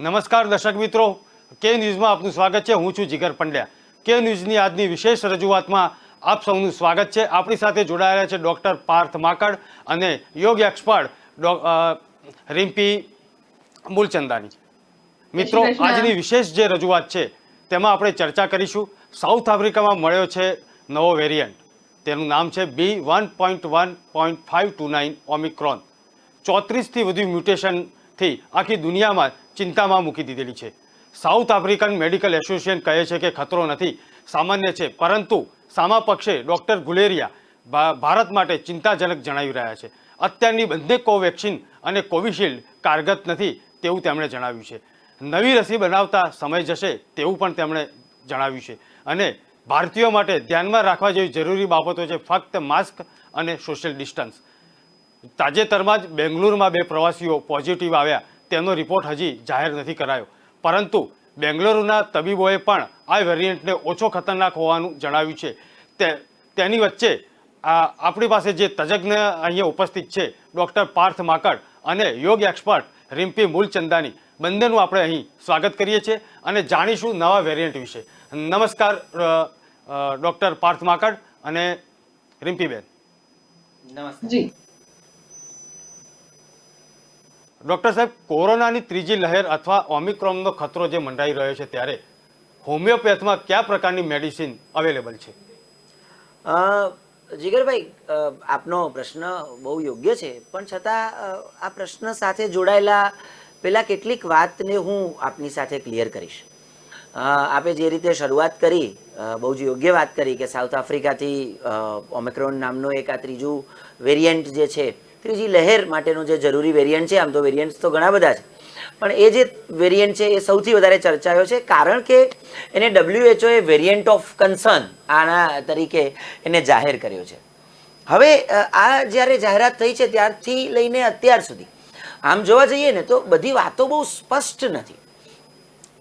નમસ્કાર દર્શક મિત્રો, કે ન્યૂઝમાં આપનું સ્વાગત છે। હું છું જીગર પંડ્યા। કે ન્યૂઝની આજની વિશેષ રજૂઆતમાં આપ સૌનું સ્વાગત છે। આપણી સાથે જોડાયેલા છે ડૉક્ટર પાર્થ માકડ અને યોગ એક્સપર્ટ રિમ્પી મૂલચંદાની। મિત્રો, આજની વિશેષ જે રજૂઆત છે તેમાં આપણે ચર્ચા કરીશું। સાઉથ આફ્રિકામાં મળ્યો છે નવો વેરિયન્ટ, તેનું નામ છે B1.1.529 ઓમિક્રોન। 34થી વધુ મ્યુટેશનથી આખી દુનિયામાં ચિંતામાં મૂકી દીધેલી છે। સાઉથ આફ્રિકન મેડિકલ એસોસિએશન કહે છે કે ખતરો નથી, સામાન્ય છે, પરંતુ સામા પક્ષે ડૉક્ટર ગુલેરિયા ભારત માટે ચિંતાજનક જણાવી રહ્યા છે। અત્યારની બંને કોવેક્સિન અને કોવિશિલ્ડ કારગત નથી તેવું તેમણે જણાવ્યું છે। નવી રસી બનાવતા સમય જશે તેવું પણ તેમણે જણાવ્યું છે। અને ભારતીયો માટે ધ્યાનમાં રાખવા જેવી જરૂરી બાબતો છે ફક્ત માસ્ક અને સોશિયલ ડિસ્ટન્સ। તાજેતરમાં જ બેંગ્લુરુમાં 2 પ્રવાસીઓ પોઝિટિવ આવ્યા, તેનો રિપોર્ટ હજી જાહેર નથી કરાયો, પરંતુ બેંગ્લુરુના તબીબોએ પણ આ વેરિયન્ટને ઓછો ખતરનાક હોવાનું જણાવ્યું છે। તેની વચ્ચે આપણી પાસે જે તજજ્ઞ અહીંયા ઉપસ્થિત છે ડૉક્ટર પાર્થ માકડ અને યોગ એક્સપર્ટ રિમ્પી મૂલચંદાની, બંનેનું આપણે અહીં સ્વાગત કરીએ છીએ અને જાણીશું નવા વેરિયન્ટ વિશે। નમસ્કાર ડૉક્ટર પાર્થ માકડ અને રિમ્પીબેન। નમસ્કાર જી। ડૉક્ટર સાહેબ, કોરોનાની ત્રીજી લહેર અથવા ઓમિક્રોનનો ખતરો જે મંડાઈ રહ્યો છે ત્યારે હોમિયોપેથમાં કયા પ્રકારની મેડિસિન અવેલેબલ છે? જીગરભાઈ, આપનો પ્રશ્ન બહુ યોગ્ય છે, પણ છતાં આ પ્રશ્ન સાથે જોડાયેલા પેલા કેટલીક વાતને હું આપની સાથે ક્લિયર કરીશ। આપે જે રીતે શરૂઆત કરી, બહુ જ યોગ્ય વાત કરી કે સાઉથ આફ્રિકાથી ઓમિક્રોન નામનો એક આ ત્રીજું વેરિયન્ટ જે છે, ત્રીજી લહેર માટેનું જે જરૂરી વેરિયન્ટ છે, આમ તો વેરિયન્ટ્સ તો ઘણા બધા છે, પણ એ જે વેરિયન્ટ છે એ સૌથી વધારે ચર્ચાયો છે, કારણ કે એને WHO A variant of concern આના તરીકે એને જાહેર કર્યો છે। હવે આ જ્યારે જાહેરાત થઈ છે ત્યારથી લઈને અત્યાર સુધી આમ જોવા જઈએ ને તો બધી વાતો બહુ સ્પષ્ટ નથી।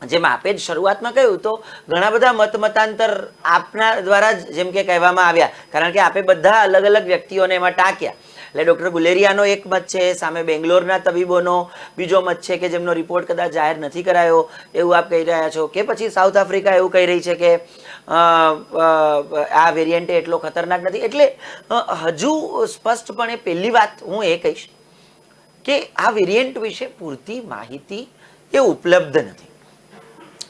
જેમ આપે જ શરૂઆતમાં કહ્યું તો ઘણા બધા મતાંતર આપના દ્વારા જ જેમ કે કહેવામાં આવ્યા, કારણ કે આપે બધા અલગ અલગ વ્યક્તિઓને એમાં ટાંક્યા। એટલે ડૉક્ટર ગુલેરિયાનો એક મત છે, સામે બેંગ્લોરના તબીબોનો બીજો મત છે કે જેમનો રિપોર્ટ કદાચ જાહેર નથી કરાયો એવું આપ કહી રહ્યા છો, કે પછી સાઉથ આફ્રિકા એવું કહી રહી છે કે આ વેરિયન્ટ એટલો ખતરનાક નથી। એટલે હજુ સ્પષ્ટપણે પહેલી વાત હું એ કહીશ કે આ વેરિયન્ટ વિશે પૂરતી માહિતી એ ઉપલબ્ધ નથી।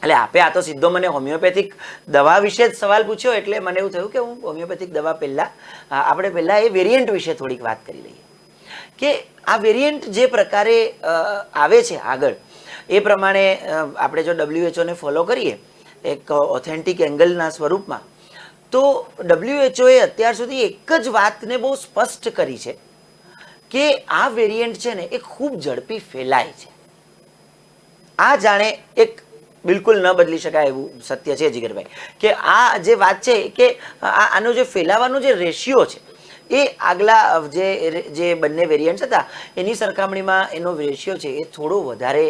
એટલે આપે આ તો સીધો મને હોમિયોપેથિક દવા વિશે જ સવાલ પૂછ્યો, એટલે મને એવું થયું કે હું હોમિયોપેથિક દવા આપણે પહેલાં એ વેરિયન્ટ વિશે થોડીક વાત કરી લઈએ કે આ વેરિયન્ટ જે પ્રકારે આવે છે આગળ, એ પ્રમાણે આપણે જો WHO ને ફોલો કરીએ એક ઓથેન્ટિક એંગલના સ્વરૂપમાં, તો WHO એ અત્યાર સુધી એક જ વાતને બહુ સ્પષ્ટ કરી છે કે આ વેરિયન્ટ છે ને એ ખૂબ ઝડપી ફેલાય છે। આ જાણે એક બિલકુલ ન બદલી શકાય એવું સત્ય છે જીગરભાઈ, કે આ જે વાત છે કે આનો જે ફેલાવાનો જે રેશિયો છે એ આગલા જે બંને વેરિયન્ટ્સ હતા એની સરખામણીમાં એનો રેશિયો છે એ થોડો વધારે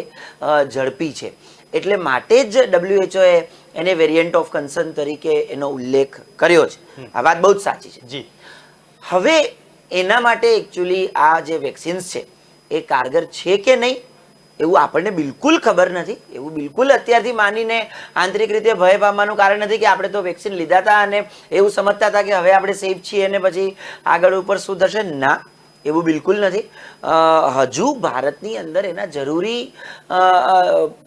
ઝડપી છે। એટલે માટે જ WHO એ એને વેરિયન્ટ ઓફ કન્સર્ન તરીકે એનો ઉલ્લેખ કર્યો છે। આ વાત બહુ જ સાચી છે જી। હવે એના માટે એકચ્યુઅલી આ જે વેક્સિન્સ છે એ કારગર છે કે નહીં એવું આપણને બિલકુલ ખબર નથી। એવું બિલકુલ અત્યારથી માનીને આંતરિક રીતે ભય પામવાનું કારણ નથી કે આપણે તો વેક્સિન લીધા હતા અને એવું સમજતા હતા કે હવે આપણે સેફ છીએ અને પછી આગળ ઉપર શું થશે, ના, એવું બિલકુલ નથી। હજુ ભારતની અંદર એના જરૂરી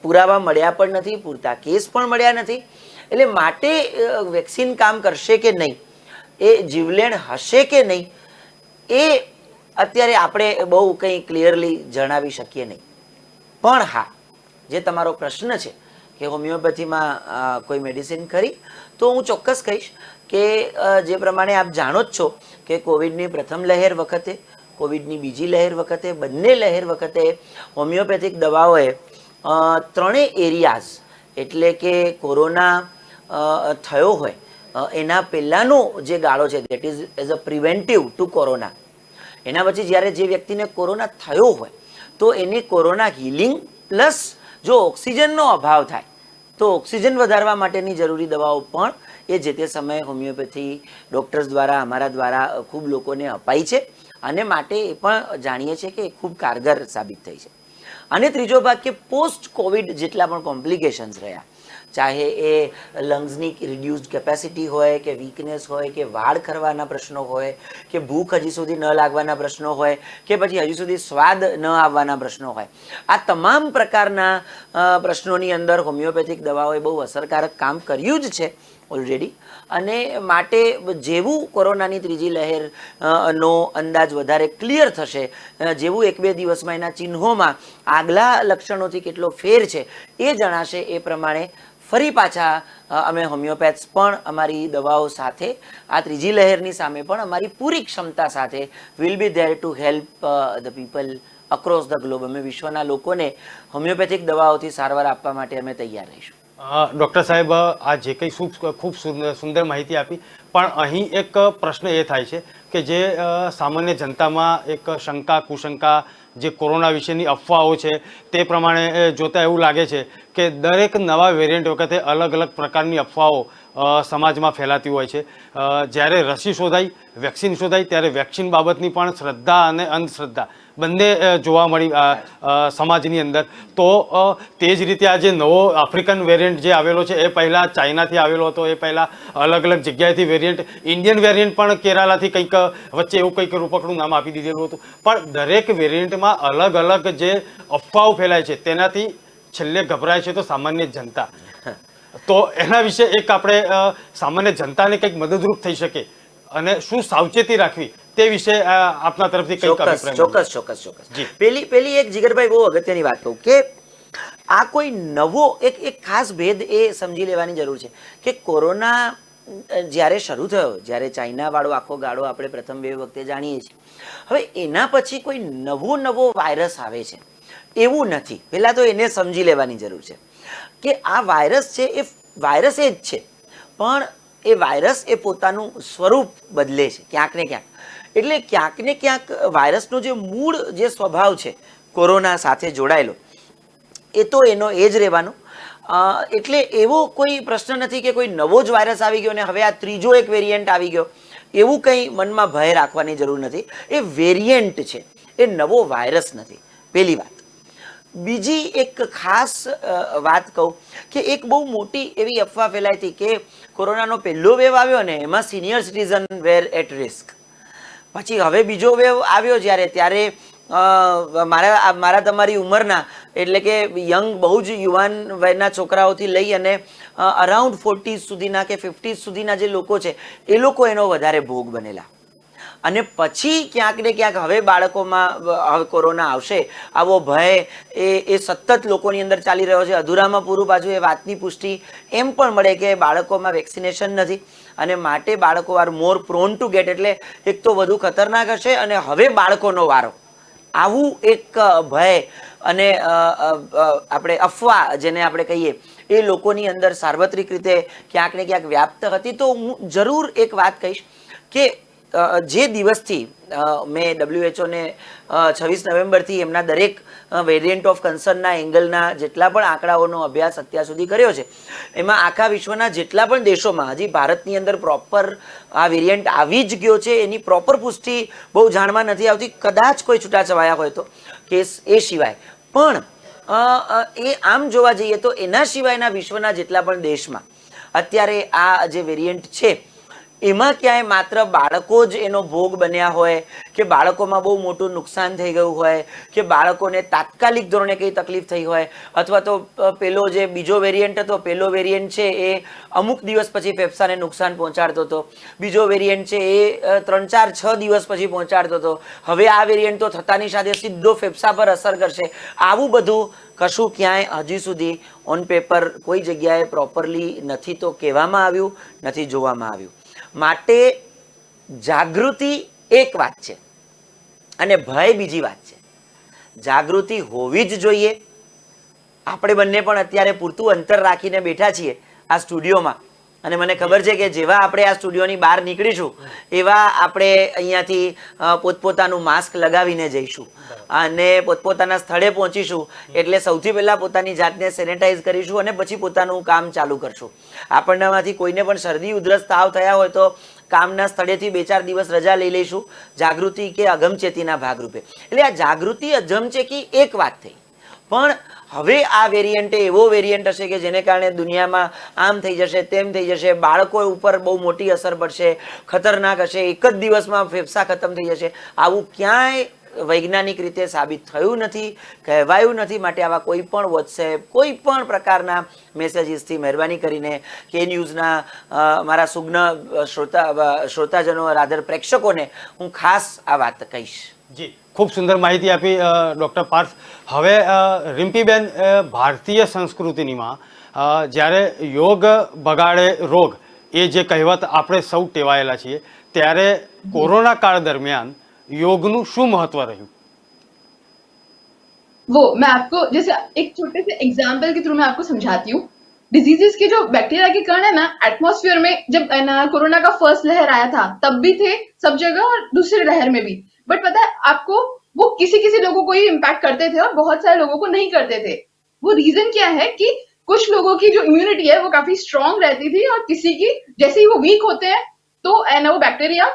પુરાવા મળ્યા પણ નથી, પૂરતા કેસ પણ મળ્યા નથી। એટલે માટે વેક્સિન કામ કરશે કે નહીં, એ જીવલેણ હશે કે નહીં, એ અત્યારે આપણે બહુ કંઈ ક્લિયરલી જણાવી શકીએ નહીં। પણ હા, જે તમારો પ્રશ્ન છે કે હોમિયોપેથીમાં કોઈ મેડિસિન ખરી, તો હું ચોક્કસ કહીશ કે જે પ્રમાણે આપ જાણો જ છો કે કોવિડની પ્રથમ લહેર વખતે, કોવિડની બીજી લહેર વખતે, બંને લહેર વખતે હોમિયોપેથિક દવાઓએ ત્રણેય એરિયાઝ, એટલે કે કોરોના થયો હોય એના પહેલાંનો જે ગાળો છે that is as a preventive to corona, એના પછી જ્યારે જે વ્યક્તિને કોરોના થયો હોય તો એની કોરોના હિલિંગ પ્લસ જો ઓક્સિજનનો અભાવ થાય તો ઓક્સિજન વધારવા માટેની જરૂરી દવાઓ પણ એ જે તે સમયે હોમિયોપેથી ડૉક્ટર્સ દ્વારા, અમારા દ્વારા ખૂબ લોકોને અપાઈ છે અને માટે એ પણ જાણીએ છીએ કે ખૂબ કારગર સાબિત થઈ છે। અને ત્રીજો ભાગ કે પોસ્ટ કોવિડ જેટલા પણ કોમ્પ્લિકેશન્સ રહ્યા, ચાહે એ લંગ્સની રિડ્યુસ્ડ કેપેસિટી હોય કે વીકનેસ હોય કે વાળ ખરવાના પ્રશ્નો હોય કે ભૂખ હજી સુધી ન લાગવાના પ્રશ્નો હોય કે પછી હજી સુધી સ્વાદ ન આવવાના પ્રશ્નો હોય, આ તમામ પ્રકારના પ્રશ્નોની અંદર હોમિયોપેથિક દવાઓએ બહુ અસરકારક કામ કર્યું જ છે ઓલરેડી. અને માટે જેવું કોરોનાની ત્રીજી લહેર નો અંદાજ વધારે ક્લિયર થશે, જેવું 1-2 દિવસમાં એના ચિહ્નોમાં આગલા લક્ષણોથી કેટલો ફેર છે એ જણાશે, એ પ્રમાણે ફરી પાછા અમે હોમિયોપેથ્સ પણ અમારી દવાઓ સાથે આ ત્રીજી લહેરની સામે પણ અમારી પૂરી ક્ષમતા સાથે will be there to help the people across the globe. અમે વિશ્વના લોકોને હોમિયોપેથિક દવાઓથી સારવાર આપવા માટે અમે તૈયાર રહીશું. ડૉક્ટર સાહેબ, આ જે કંઈ ખૂબ સુંદર માહિતી આપી, પણ અહીં એક પ્રશ્ન એ થાય છે કે જે સામાન્ય જનતામાં એક શંકા કુશંકા જે કોરોના વિશેની અફવાઓ છે તે પ્રમાણે જોતા એવું લાગે છે કે દરેક નવા વેરિયન્ટ વખતે અલગ અલગ પ્રકારની અફવાઓ સમાજમાં ફેલાતી હોય છે. જ્યારે રસી શોધાઈ, વેક્સિન શોધાઈ, ત્યારે વેક્સિન બાબતની પણ શ્રદ્ધા અને અંધશ્રદ્ધા બંને જોવા મળી સમાજની અંદર. તો તે જ રીતે આ જે નવો આફ્રિકન વેરિયન્ટ જે આવેલો છે એ પહેલાં ચાઇનાથી આવેલો હતો, એ પહેલાં અલગ અલગ જગ્યાએથી વેરિયન્ટ, ઇન્ડિયન વેરિયન્ટ પણ કેરાલાથી કંઈક વચ્ચે એવું કંઈક રૂપકનું નામ આપી દીધેલું હતું. પણ દરેક વેરિયન્ટમાં અલગ અલગ જે અફવાઓ ફેલાય છે તેનાથી છેલ્લે ગભરાય છે તો સામાન્ય જનતા. તો એના વિશે એક આપણે સામાન્ય જનતાને કંઈક મદદરૂપ થઈ શકે અને શું સાવચેતી રાખવી તે વિશે આપના તરફથી કંઈક અભિપ્રાય. ચોક્કસ. પેલી એક જીગરભાઈ બહુ અગત્યની વાત કહું કે આ કોઈ નવો એક ખાસ ભેદ એ સમજી લેવાની જરૂર છે કે કોરોના જ્યારે શરૂ થયો, જ્યારે ચાઇના વાળો આખો ગાળો આપણે પ્રથમ 2 વખતે જાણીએ છીએ, હવે એના પછી કોઈ નવો વાયરસ આવે છે એવું નથી. પહેલા તો એને સમજી લેવાની જરૂર છે કે આ વાયરસ છે એ વાયરસ એ જ છે, પણ એ વાયરસ એ પોતાનું સ્વરૂપ બદલે છે ક્યાંક ને ક્યાંક. એટલે ક્યાંક ને ક્યાંક વાયરસનો જે મૂળ જે સ્વભાવ છે કોરોના સાથે જોડાયેલો એ તો એનો એ જ રહેવાનો. એટલે એવો કોઈ પ્રશ્ન નથી કે કોઈ નવો જ વાયરસ આવી ગયો ને હવે આ ત્રીજો એક વેરિયન્ટ આવી ગયો, એવું કંઈ મનમાં ભય રાખવાની જરૂર નથી. એ વેરિયન્ટ છે, એ નવો વાયરસ નથી, પહેલી વાત. બીજી એક ખાસ વાત કહું કે એક બહુ મોટી એવી અફવા ફેલાઈ હતી કે કોરોનાનો પહેલો વેવ આવ્યો ને એમાં senior citizen were at risk. પછી હવે બીજો વેવ આવ્યો ત્યારે મારા તમારી ઉંમરના, એટલે કે યંગ, બહુ જ યુવાન વયના છોકરાઓથી લઈ અને અરાઉન્ડ 40 સુધીના કે 50 સુધીના જે લોકો છે એ લોકો એનો વધારે ભોગ બનેલા. અને પછી ક્યાંક ને ક્યાંક હવે બાળકોમાં હવે કોરોના આવશે આવો ભય એ સતત લોકોની અંદર ચાલી રહ્યો છે. અધૂરામાં પૂરું પાછું એ વાતની પુષ્ટિ એમ પણ મળે કે બાળકોમાં વેક્સિનેશન નથી અને માટે બાળકો are more prone two gate, એટલે એક તો વધુ ખતરનાક હશે અને હવે બાળકોનો વારો. આવું એક ભય અને આપણે અફવા જેને આપણે કહીએ એ લોકોની અંદર સાર્વત્રિક રીતે ક્યાંક ને ક્યાંક વ્યાપ્ત હતી. તો હું જરૂર એક વાત કહીશ કે જે દિવસથી મેં WHO ને 26 નવેમ્બરથી એમના દરેક વેરિયન્ટ ઓફ કન્સર્નના એંગલના જેટલા પણ આંકડાઓનો અભ્યાસ અત્યાર સુધી કર્યો છે, એમાં આખા વિશ્વના જેટલા પણ દેશોમાં હજી ભારતની અંદર પ્રોપર આ વેરિયન્ટ આવી જ ગયો છે એની પ્રોપર પુષ્ટિ બહુ જાણવા નથી આવતી, કદાચ કોઈ છૂટાછવાયા હોય તો કેસ એ સિવાય. પણ એ આમ જોવા જઈએ તો એના સિવાયના વિશ્વના જેટલા પણ દેશમાં અત્યારે આ જે વેરિયન્ટ છે એમાં ક્યાંય માત્ર બાળકો જ એનો ભોગ બન્યા હોય કે બાળકોમાં બહુ મોટું નુકસાન થઈ ગયું હોય કે બાળકોને તાત્કાલિક ધોરણે કંઈ તકલીફ થઈ હોય, અથવા તો પેલો જે બીજો વેરિયન્ટ હતો, પેલો વેરિયન્ટ છે એ અમુક દિવસ પછી ફેફસાને નુકસાન પહોંચાડતો હતો, બીજો વેરિયન્ટ છે એ 3-4-6 દિવસ પછી પહોંચાડતો હતો, હવે આ વેરિયન્ટ તો થતાની સાથે સીધો ફેફસા પર અસર કરશે. આવું બધું કશું ક્યાંય હજી સુધી ઓન પેપર કોઈ જગ્યાએ પ્રોપરલી નથી તો કહેવામાં આવ્યું, નથી જોવામાં આવ્યું. માટે જાગૃતિ એક વાત છે અને ભય બીજી વાત છે. જાગૃતિ હોવી જ જોઈએ. આપણે બંને પણ અત્યારે પૂરતું અંતર રાખીને બેઠા છીએ આ સ્ટુડિયોમાં અને મને ખબર છે કે જેવા આપણે આ સ્ટુડિયોની બહાર નીકળીશું એવા આપણે અહીંયાથી પોતપોતાનું માસ્ક લગાવીને જઈશું અને પોતપોતાના સ્થળે પહોંચીશું એટલે સૌથી પહેલાં પોતાની જાતને સેનેટાઈઝ કરીશું અને પછી પોતાનું કામ ચાલુ કરશું. આપણનામાંથી કોઈને પણ શરદી ઉધરસ તાવ થયા હોય તો કામના સ્થળેથી 2-4 દિવસ રજા લઈ લઈશું જાગૃતિ કે અગમચેતીના ભાગરૂપે. એટલે આ જાગૃતિ અગમચેતી એક વાત થઈ, પણ હવે આ વેરિયન્ટે એવો વેરિયન્ટ હશે કે જેને કારણે દુનિયામાં આમ થઈ જશે તેમ થઈ જશે, બાળકો ઉપર બહુ મોટી અસર પડશે, ખતરનાક હશે, એક જ દિવસમાં ફેફસા ખતમ થઈ જશે. આવું ક્યાંય વૈજ્ઞાનિક રીતે સાબિત થયું નથી, કહેવાયું નથી. માટે આવા કોઈ પણ વોટ્સએપ, કોઈ પણ પ્રકારના મેસેજીસથી મહેરબાની કરીને કે ન્યૂઝના મારા સુગ્ન શ્રોતાજનો, રાધર પ્રેક્ષકોને હું ખાસ આ વાત કહીશ. જી, ખૂબ સુંદર માહિતી આપી ડૉક્ટર પાર્થ. હવે રિમ્પીબેન, ભારતીય સંસ્કૃતિમાં જ્યારે યોગ બગાડે રોગ એ જે કહેવત આપણે સૌ ટેવાયેલા છીએ, ત્યારે કોરોના કાળ દરમિયાન યોગનું શું મહત્વ રહ્યું? वो मैं आपको जैसे एक छोटे से एग्जाम्पल के थ्रू मैं आपको समझाती हूँ. डिजीजेस के जो बैक्टीरिया के कण है ना, एटमॉस्फेयर में जब कोरोना का फर्स्ट लहर आया था तब भी थे सब जगह और दूसरे लहर में भी. बट पता है आपको, वो किसी किसी लोगों को ही इम्पैक्ट करते थे और बहुत सारे लोगों को नहीं करते थे. वो रीजन क्या है कि कुछ लोगों की जो इम्यूनिटी है वो काफी स्ट्रांग रहती थी और किसी की जैसे ही वो वीक होते हैं तो वो बैक्टीरिया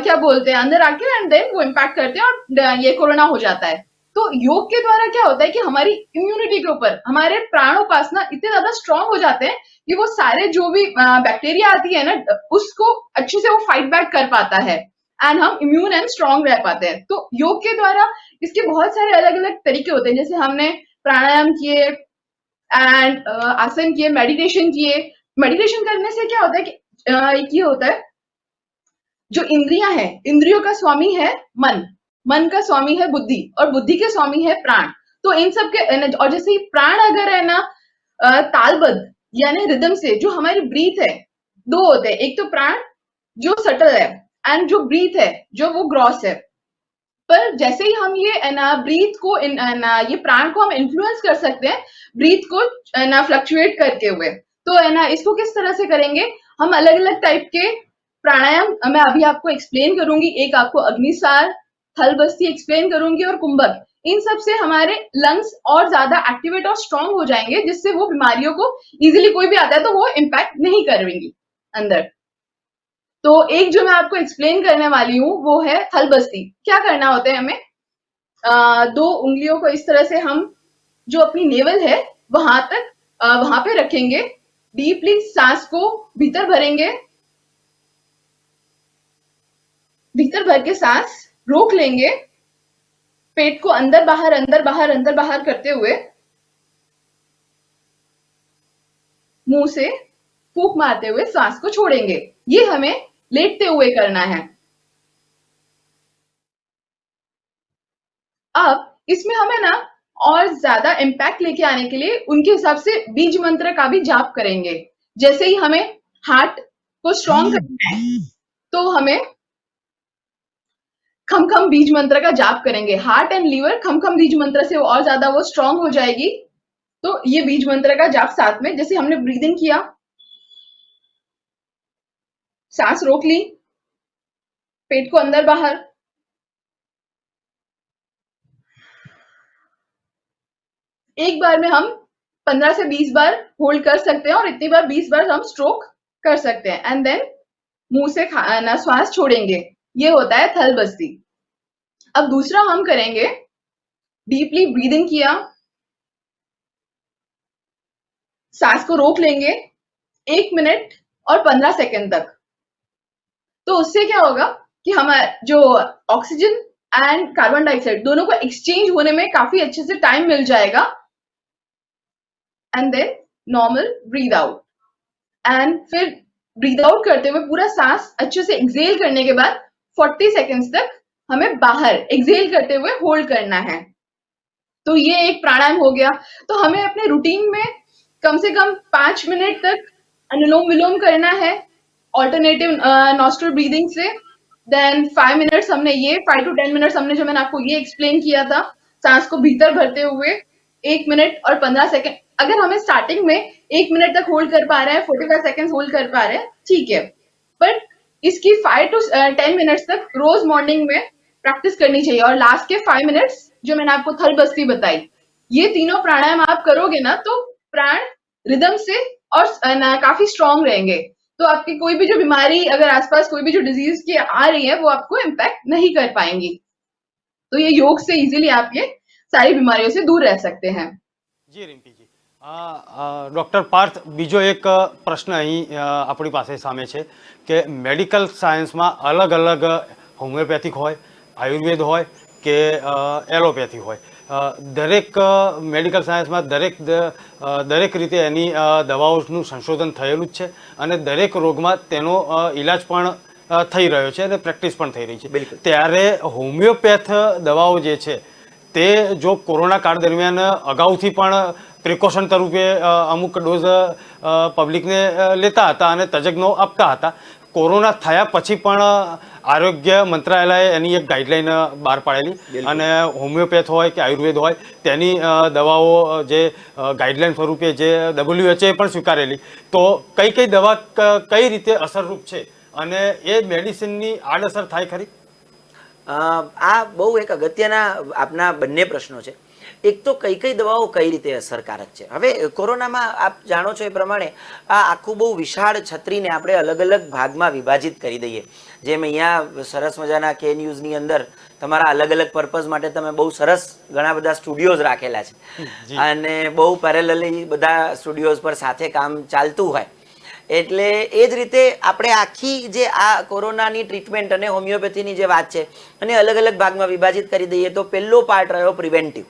क्या बोलते हैं अंदर आके एंड देन वो इम्पैक्ट करते हैं और ये कोरोना हो जाता है. तो योग के द्वारा क्या होता है कि हमारी इम्यूनिटी के ऊपर हमारे प्राणोपासना इतने ज्यादा स्ट्रांग हो जाते हैं कि वो सारे जो भी बैक्टीरिया आती है ना, उसको अच्छे से वो फाइट बैक कर पाता है एंड हम इम्यून एंड स्ट्रांग रह पाते हैं. तो योग के द्वारा इसके बहुत सारे अलग अलग तरीके होते हैं. जैसे हमने प्राणायाम किए एंड आसन किए, मेडिटेशन किए. मेडिटेशन करने से क्या होता है कि एक ये होता है, जो इंद्रियां हैं, इंद्रियों का स्वामी है मन, मन का स्वामी है बुद्धि और बुद्धि के स्वामी है प्राण. तो इन सब के और जैसे ही प्राण अगर है ना तालबद्ध यानी रिदम से, जो हमारी ब्रीथ है, दो होते हैं, एक तो प्राण जो सटल है एंड जो ब्रीथ है जो वो ग्रॉस है. पर जैसे ही हम ये ब्रीथ को ये प्राण को हम इन्फ्लुएंस कर सकते हैं ब्रीथ को फ्लक्चुएट करके हुए. तो इसको किस तरह से करेंगे, हम अलग अलग टाइप के प्राणायाम मैं अभी आपको एक्सप्लेन करूंगी. एक आपको अग्निसार, थलबस्ती एक्सप्लेन करूंगी और कुंभक. इन सब से हमारे लंग्स और ज्यादा एक्टिवेट और स्ट्रांग हो जाएंगे, जिससे वो बीमारियों को इजीली, कोई भी आता है तो वो इम्पैक्ट नहीं करेंगी अंदर. तो एक जो मैं आपको एक्सप्लेन करने वाली हूँ वो है थलबस्ती. क्या करना होता है हमें, दो उंगलियों को इस तरह से हम जो अपनी नेवल है वहां तक वहां पे रखेंगे. डीपली सांस को भीतर भरेंगे, भीतर भर के सांस रोक लेंगे, पेट को अंदर बाहर अंदर बाहर अंदर बाहर करते हुए मुंह से फूंक मारते हुए सांस को छोड़ेंगे. ये हमें लेटते हुए करना है. अब इसमें हमें ना और ज्यादा इम्पैक्ट लेके आने के लिए उनके हिसाब से बीज मंत्र का भी जाप करेंगे. जैसे ही हमें हार्ट को स्ट्रांग करना है तो हमें खम खम बीज मंत्र का जाप करेंगे. हार्ट एंड लीवर खम खम बीज मंत्र से और ज्यादा वो स्ट्रांग हो जाएगी. तो ये बीज मंत्र का जाप साथ में, जैसे हमने ब्रीदिंग किया, सांस रोक ली, पेट को अंदर बाहर, एक बार में हम 15 से 20 बार होल्ड कर सकते हैं और इतनी बार 20 बार हम स्ट्रोक कर सकते हैं एंड देन मुंह से श्वास छोड़ेंगे. ये होता है थलबस्ती. अब दूसरा हम करेंगे, डीपली ब्रीदिंग किया, सांस को रोक लेंगे 1 मिनट और 15 सेकंड तक. तो उससे क्या होगा कि हमारा जो ऑक्सीजन एंड कार्बन डाइऑक्साइड दोनों को एक्सचेंज होने में काफी अच्छे से टाइम मिल जाएगा. And then normal breathe out, and फिर ब्रीद आउट करते हुए पूरा सांस अच्छे से एक्सेल करने के बाद 40 सेकेंड्स तक हमें बाहर एक्सेल करते हुए होल्ड करना है. तो ये एक प्राणायाम हो गया. तो हमें अपने रूटीन में कम से कम 5 मिनट तक अनुलोम विलोम करना है ऑल्टरनेटिव नॉस्ट्रल ब्रीदिंग से. देन 5 मिनट्स हमने ये 5 to 10 मिनट्स हमने जो मैंने आपको ये एक्सप्लेन किया था, सांस को भीतर भरते हुए 1 मिनट और 15 सेकेंड. अगर हमें स्टार्टिंग में 1 मिनट तक होल्ड कर पा रहे हैं, 45 सेकेंड्स होल्ड कर पा रहे हैं, ठीक है. बट इसकी 5 to 10 मिनट्स तक रोज मॉर्निंग में प्रैक्टिस करनी चाहिए. और लास्ट के 5 मिनट्स जो मैंने आपको थलबस्ती बताई, ये तीनों प्राणायाम आप करोगे ना तो प्राण रिदम से और काफी स्ट्रांग रहेंगे. तो आपकी कोई भी जो बीमारी, अगर आसपास कोई भी जो डिजीज की आ रही है, वो आपको इम्पैक्ट नहीं कर पाएंगी. तो ये योग से इजीली आप ये सारी बीमारियों से दूर रह सकते हैं। જી રિમ્પીજી, ડૉક્ટર પાર્થ, બીજો એક પ્રશ્ન અહીં આપણી પાસે સામે છે કે મેડિકલ સાયન્સમાં અલગ અલગ હોમિયોપેથિક હોય, આયુર્વેદ હોય કે એલોપેથી હોય, દરેક મેડિકલ સાયન્સમાં દરેક રીતે એની દવાઓનું સંશોધન થયેલું જ છે અને દરેક રોગમાં તેનો ઈલાજ પણ થઈ રહ્યો છે અને પ્રેક્ટિસ પણ થઈ રહી છે. બિલકુલ. ત્યારે હોમિયોપેથ દવાઓ જે છે તે જો કોરોના કાળ દરમિયાન અગાઉથી પણ પ્રિકોશન તરીકે અમુક ડોઝ પબ્લિકને લેતા હતા અને તજજ્ઞો આપતા હતા, કોરોના થયા પછી પણ આરોગ્ય મંત્રાલયે એની એક ગાઈડલાઈન બહાર પાડેલી અને હોમિયોપેથ હોય કે આયુર્વેદ હોય તેની દવાઓ જે ગાઈડલાઈન સ્વરૂપે જે WHO પણ સ્વીકારેલી. તો કઈ કઈ દવા કઈ રીતે અસરરૂપ છે અને એ મેડિસિનની આડઅસર થાય ખરી? આ બહુ એક અગત્યના આપના બંને પ્રશ્નો છે. એક તો કઈ દવાઓ કઈ રીતે અસરકારક છે. હવે કોરોનામાં આપ જાણો છો એ પ્રમાણે આ આખું બહુ વિશાળ છત્રીને આપણે અલગ અલગ ભાગમાં વિભાજિત કરી દઈએ. જેમ અહીંયા સરસ મજાના કે ન્યૂઝની અંદર તમારા અલગ અલગ પર્પઝ માટે તમે બહુ સરસ ઘણા બધા સ્ટુડિયોઝ રાખેલા છે અને બહુ પેરેલલી બધા સ્ટુડિયોઝ પર સાથે કામ ચાલતું હોય. એટલે એ જ રીતે આપણે આખી જે આ કોરોનાની ટ્રીટમેન્ટ અને હોમિયોપેથીની જે વાત છે અને અલગ અલગ ભાગમાં વિભાજિત કરી દઈએ તો પહેલો પાર્ટ રહ્યો પ્રિવેન્ટિવ.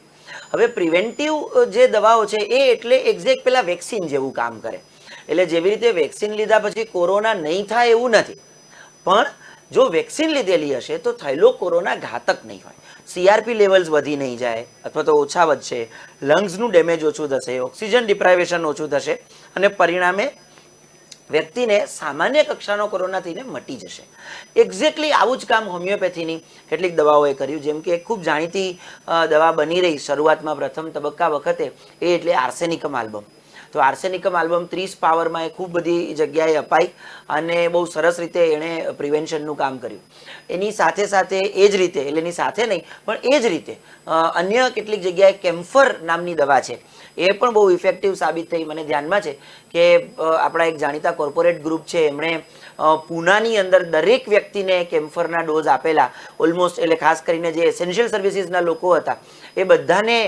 હવે પ્રિવેન્ટિવ જે દવાઓ છે એ એટલે એક્ઝેક્ટ પેલા વેક્સિન જેવું કામ કરે. એટલે જેવી રીતે વેક્સિન લીધા પછી કોરોના નહીં થાય એવું નથી, પણ જો વેક્સિન લીધેલી હશે તો થયેલો કોરોના ઘાતક નહીં હોય. CRP લેવલ્સ વધી નહીં જાય અથવા તો ઓછા વધશે, લંગ્સનું ડેમેજ ઓછું થશે, ઓક્સિજન ડિપ્રાઇવેશન ઓછું થશે અને પરિણામે વ્યક્તિને સામાન્ય કક્ષાનો કોરોના થઈને મટી જશે. એક્ઝેક્ટલી આવું જ કામ હોમિયોપેથીની કેટલીક દવાઓએ કર્યું. જેમ કે એક ખૂબ જાણીતી દવા બની રહી શરૂઆતમાં પ્રથમ તબક્કા વખતે એ એટલે આર્સેનિકમ આલ્બમ. તો આર્સેનિકમ આલ્બમ 30 પાવરમાં એ ખૂબ બધી જગ્યાએ અપાઈ અને બહુ સરસ રીતે એણે પ્રિવેન્શનનું કામ કર્યું. એની સાથે સાથે એ જ રીતે, એટલે એની સાથે નહીં પણ એ જ રીતે અન્ય કેટલીક જગ્યાએ કેમ્ફર નામની દવા છે, એ પણ બહુ ઇફેક્ટિવ સાબિત થઈ. મને ધ્યાનમાં છે કે આપણા એક જાણીતા કોર્પોરેટ ગ્રુપ છે, એમણે પૂનાની અંદર દરેક વ્યક્તિને કેમ્ફરના ડોઝ આપેલા ઓલમોસ્ટ. એટલે ખાસ કરીને જે એસેન્શિયલ સર્વિસીસના લોકો હતા એ બધાને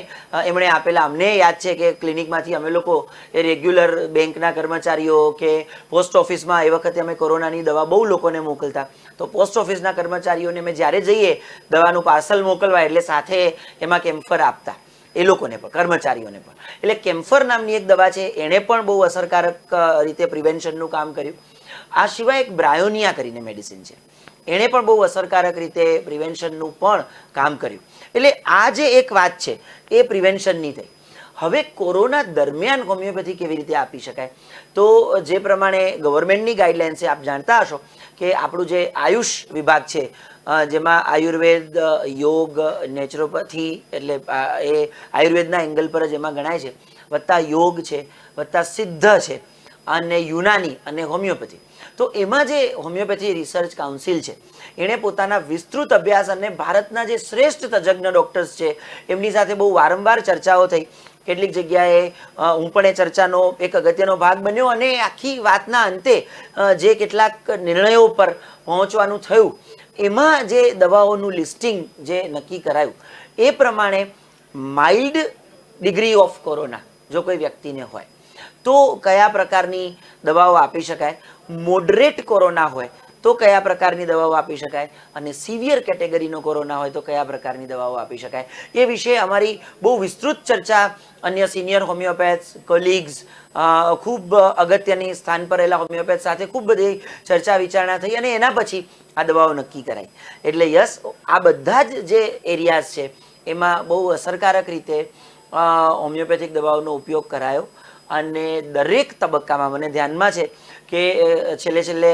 એમણે આપેલા. અમને યાદ છે કે ક્લિનિકમાંથી અમે લોકો એ રેગ્યુલર બેંકના કર્મચારીઓ કે પોસ્ટ ઓફિસમાં એ વખતે અમે કોરોનાની દવા બહુ લોકોને મોકલતા, તો પોસ્ટ ઓફિસના કર્મચારીઓને અમે જ્યારે જઈએ દવાનું પાર્સલ મોકલવા એટલે સાથે એમાં કેમ્ફર આપતા એ લોકોને પણ, કર્મચારીઓને પણ. એટલે કેમ્ફર નામની એક દવા છે, એણે પણ બહુ અસરકારક રીતે પ્રિવેન્શનનું કામ કર્યું. આ સિવાય એક બ્રાયોનિયા કરીને મેડિસિન છે, એણે પણ બહુ અસરકારક રીતે પ્રિવેન્શનનું પણ કામ કર્યું. એટલે આ જે એક વાત છે એ પ્રિવેન્શનની થઈ. હવે કોરોના દરમિયાન હોમિયોપેથી કેવી રીતે આપી શકાય? તો જે પ્રમાણે ગવર્મેન્ટની ગાઈડલાઇન છે, આપ જાણતા હશો કે આપણું જે આયુષ વિભાગ છે જેમાં આયુર્વેદ, યોગ, નેચરોપેથી એટલે એ આયુર્વેદના એંગલ પર જ એમાં ગણાય છે, વત્તા યોગ છે, વત્તા સિદ્ધ છે અને યુનાની અને હોમિયોપેથી. તો એમાં જે હોમિયોપેથી રિસર્ચ કાઉન્સિલ છે એણે પોતાના વિસ્તૃત અભ્યાસ અને ભારતના જે શ્રેષ્ઠ તજજ્ઞ ડૉક્ટર્સ છે એમની સાથે બહુ વારંવાર ચર્ચાઓ થઈ. કેટલીક જગ્યાએ હું પણ એ ચર્ચાનો એક અગત્યનો ભાગ બન્યો અને આખી વાતના અંતે જે કેટલાક નિર્ણયો પર પહોંચવાનું થયું એમાં જે દવાઓનું લિસ્ટિંગ જે નક્કી કરાયું એ પ્રમાણે માઇલ્ડ ડિગ્રી ઓફ કોરોના જો કોઈ વ્યક્તિને હોય તો કયા પ્રકારની દવાઓ આપી શકાય, મોડરેટ કોરોના હોય તો કયા પ્રકારની દવાઓ આપી શકાય અને સિવિયર કેટેગરીનો કોરોના હોય તો કયા પ્રકારની દવાઓ આપી શકાય, એ વિશે અમારી બહુ વિસ્તૃત ચર્ચા અન્ય સિનિયર હોમિયોપેથ્સ, કોલિગ્સ, ખૂબ અગત્યની સ્થાન પર રહેલા હોમિયોપેથ સાથે ખૂબ બધી ચર્ચા વિચારણા થઈ અને એના પછી આ દવાઓ નક્કી કરાઈ. એટલે યસ, આ બધા જ જે એરિયાઝ છે એમાં બહુ અસરકારક રીતે હોમિયોપેથિક દવાઓનો ઉપયોગ કરાયો અને દરેક તબક્કામાં મને ધ્યાનમાં છે કે છેલ્લે